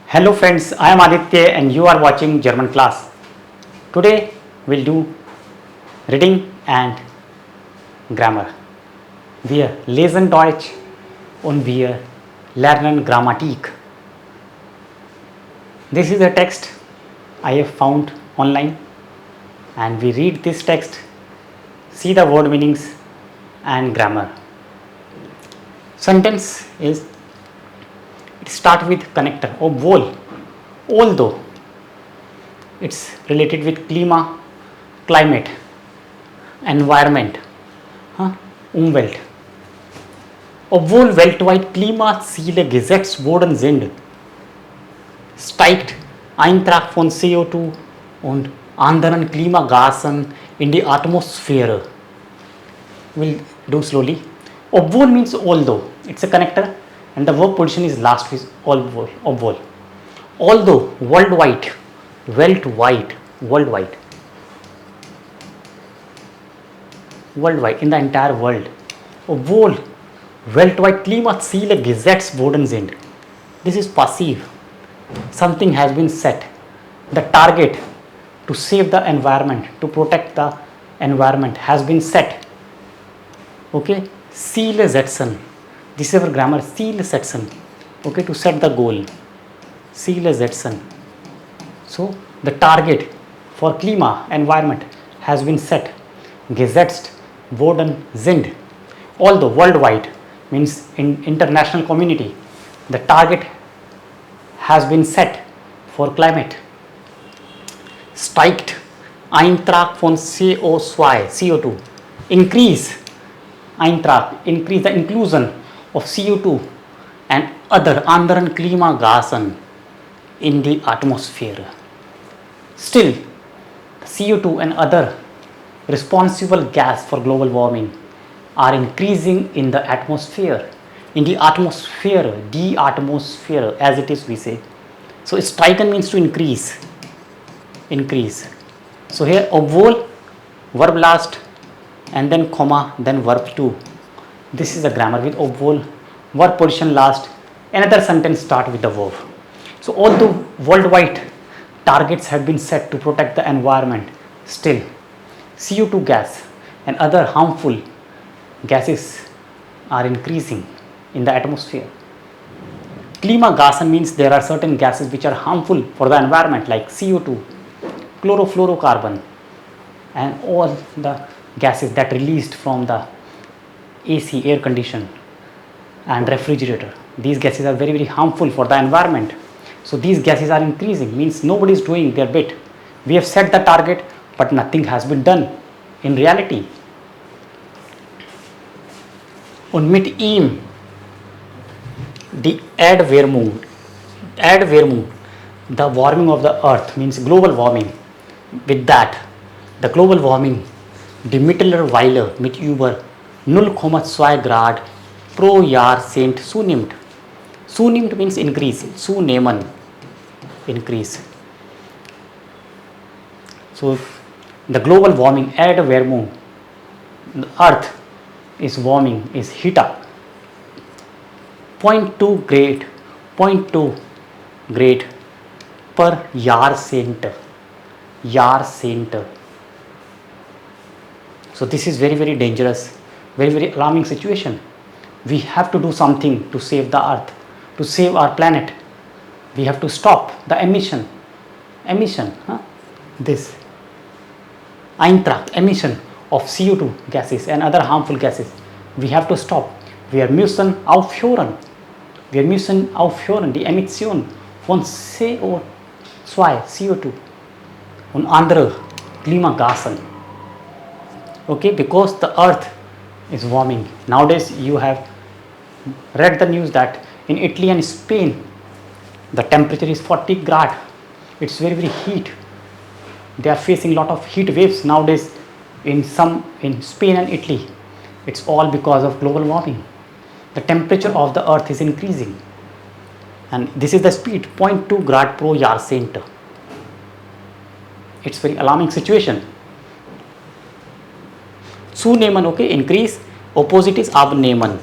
Hello friends, I am Aditya and you are watching German class. Today we'll do reading and grammar. Wir lesen Deutsch und wir lernen Grammatik. This is a text I have found online and we read this text, see the word meanings and grammar. Sentence is start with connector obwohl, although. It's related with climate, environment, Umwelt. Obwohl weltweit Klimaziele gesetzt worden sind, steigt Eintrag von CO2 und anderen Klimagasen in die Atmosphäre. We'll do slowly. Obwohl means although. It's a connector. And the verb position is last with obwohl. Although worldwide, in the entire world, obwohl weltweit Klimaziele gesetzt worden sind. This is passive. Something has been set. The target to save the environment, to protect the environment has been set. Okay, Ziele setzen. This is our grammar, Ziele setzen. Okay, to set the goal. Ziele setzen. So the target for environment has been set. Gesetzt worden sind. Although worldwide means in international community, the target has been set for climate. Steigt Eintrag von CO2. Increase the inclusion of CO2 and other anderen Klimagasen in the atmosphere. Still, CO2 and other responsible gas for global warming are increasing in the atmosphere. In the atmosphere, the atmosphere as it is we say. So steigen means to increase. So here obwohl, verb last and then comma, then verb 2. This is a grammar with obwohl, verb position last, another sentence start with the verb. So although worldwide targets have been set to protect the environment, still CO2 gas and other harmful gases are increasing in the atmosphere. Klimagasen means there are certain gases which are harmful for the environment like CO2, chlorofluorocarbon and all the gases that released from the AC, air condition and refrigerator. These gases are very, very harmful for the environment. So these gases are increasing, means nobody is doing their bit. We have set the target, but nothing has been done in reality. Und mit ihm die Erwärmung, the warming of the earth means global warming. With that, the global warming, die mittlerweile mit über 0,2 Grad pro Jahr sind zunimmt. Zunimmt means increase. Zunehmen, increase. So the global warming, Erwärmung, the earth is warming, is heat up. 0.2 grade per Jahrzehnt. So this is very, very dangerous, very, very alarming situation. We have to do something to save the earth, to save our planet. We have to stop the emission, this Eintrag, emission of CO2 gases and other harmful gases. We have to stop. Wir müssen aufhören, die Emission von CO2 und andere Klimagasen. Okay, because the earth is warming. Nowadays you have read the news that in Italy and Spain the temperature is 40 grad. It's very, very heat. They are facing a lot of heat waves nowadays in Spain and Italy. It's all because of global warming. The temperature of the earth is increasing and this is the speed 0.2 grad pro Jahrzehnt. It's very alarming situation. Zunehmen, okay, increase. Opposite is abnehmen,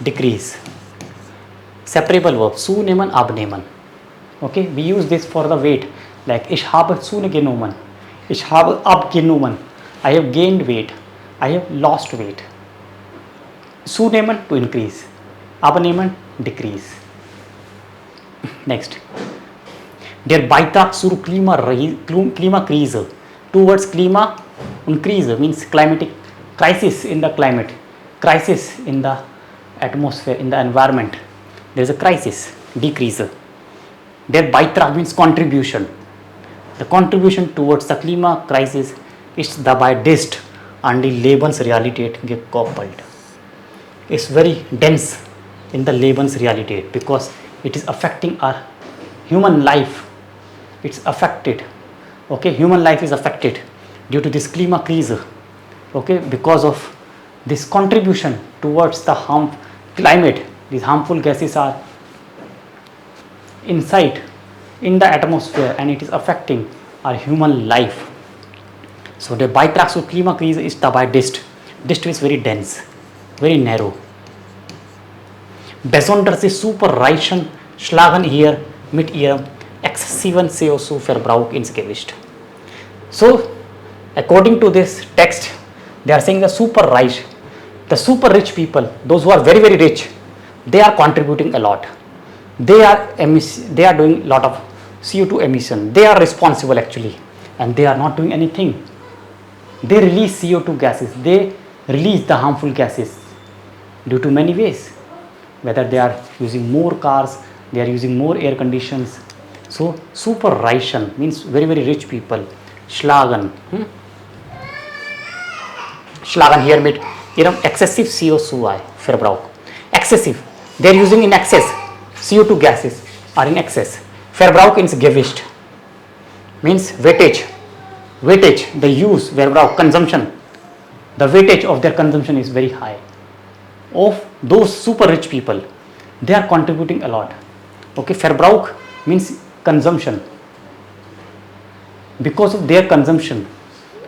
decrease. Separable verb, zunehmen, abnehmen. Okay, we use this for the weight, like ich habe zugenommen, ich habe abgenommen, I have gained weight, I have lost weight. Zunehmen, to increase, abnehmen, decrease. Next, der Beitrag zur Klimakrise. Two words, Klima und Krise means climatic crisis in the climate, crisis in the atmosphere, in the environment. There is a crisis, decrease. Der Beitrag means contribution. The contribution towards the Klima crisis ist dabei dicht an die Lebensrealität gekoppelt. It's very dense in the Lebensrealität because it is affecting our human life. It's affected. Okay, human life is affected due to this Klimakrise. Okay, because of this contribution towards the climate. These harmful gases are inside in the atmosphere and it is affecting our human life. So the Beitrag zur Klimakrise ist dabei dicht. Dicht is very dense, very narrow. Besonders die Superreichen schlagen hier mit ihrem exzessiven CO2-Verbrauch ins Gewicht. So, according to this text, they are saying the superreich, the super rich people, those who are very, very rich, they are contributing a lot. They are doing a lot of CO2 emission. They are responsible actually, and they are not doing anything. They release CO2 gases. They release the harmful gases due to many ways. Whether they are using more cars, they are using more air conditions. So superreichen means very, very rich people. Schlagen. Schlagen hier mit ihrem excessive CO2-Verbrauch. Excessive. They are using in excess. CO2 gases are in excess. Verbrauch ins Gewicht means weightage. Weightage, the use, Verbrauch, consumption. The weightage of their consumption is very high. Of those super rich people, they are contributing a lot. Okay, Verbrauch means consumption. Because of their consumption,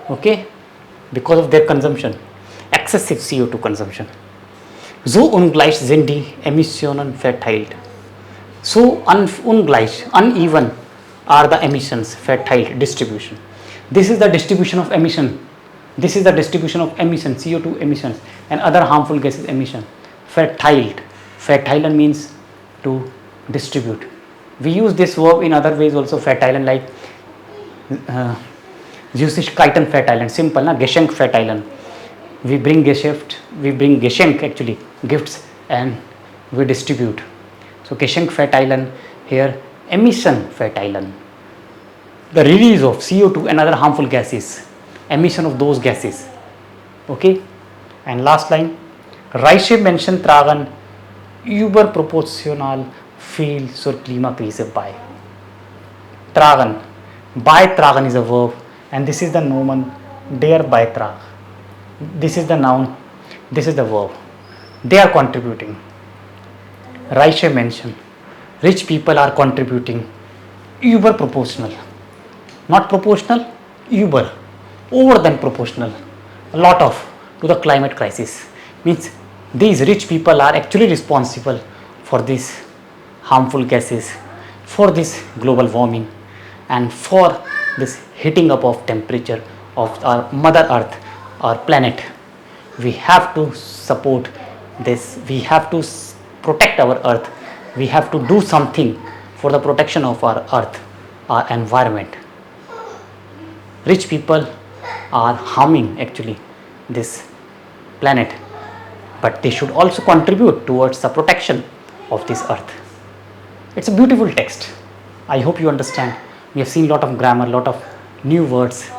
okay, because of their consumption, excessive CO2 consumption. So ungleich sind die Emissionen verteilt. So ungleich, uneven are the emissions verteilt, distribution. This is the distribution of emission. This is the distribution of emission, CO2 emissions and other harmful gases emission. Verteilt. Verteilen means to distribute. We use this verb in other ways also, verteilen, like Süßigkeiten verteilen, simple, na? Geschenk verteilen. We bring Geschenk actually, gifts, and we distribute. So Geschenk verteilen, here emission verteilen. The release of CO2 and other harmful gases, emission of those gases. Okay, and last line, reiche Menschen tragen überproportional viel zur Klimakrise bei. Tragen. Beitragen is a verb and this is the nomen der Beitrag. This is the noun, this is the verb. They are contributing. Reiche Menschen. Rich people are contributing. Überproportional. Not proportional, über. Over than proportional. A lot of to the climate crisis. Means these rich people are actually responsible for these harmful gases, for this global warming, and for this heating up of temperature of our mother earth, our planet. We have to support this. We have to protect our earth. We have to do something for the protection of our earth, our environment. Rich people are harming actually this planet, but they should also contribute towards the protection of this earth. It's a beautiful text. I hope you understand. We have seen a lot of grammar, lot of new words,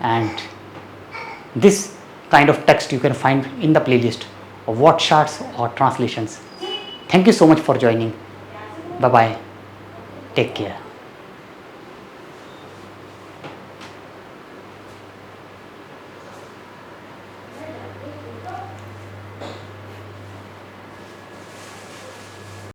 and this kind of text you can find in the playlist of WORTSCHATZ or translations. Thank you so much for joining. Bye bye. Take care.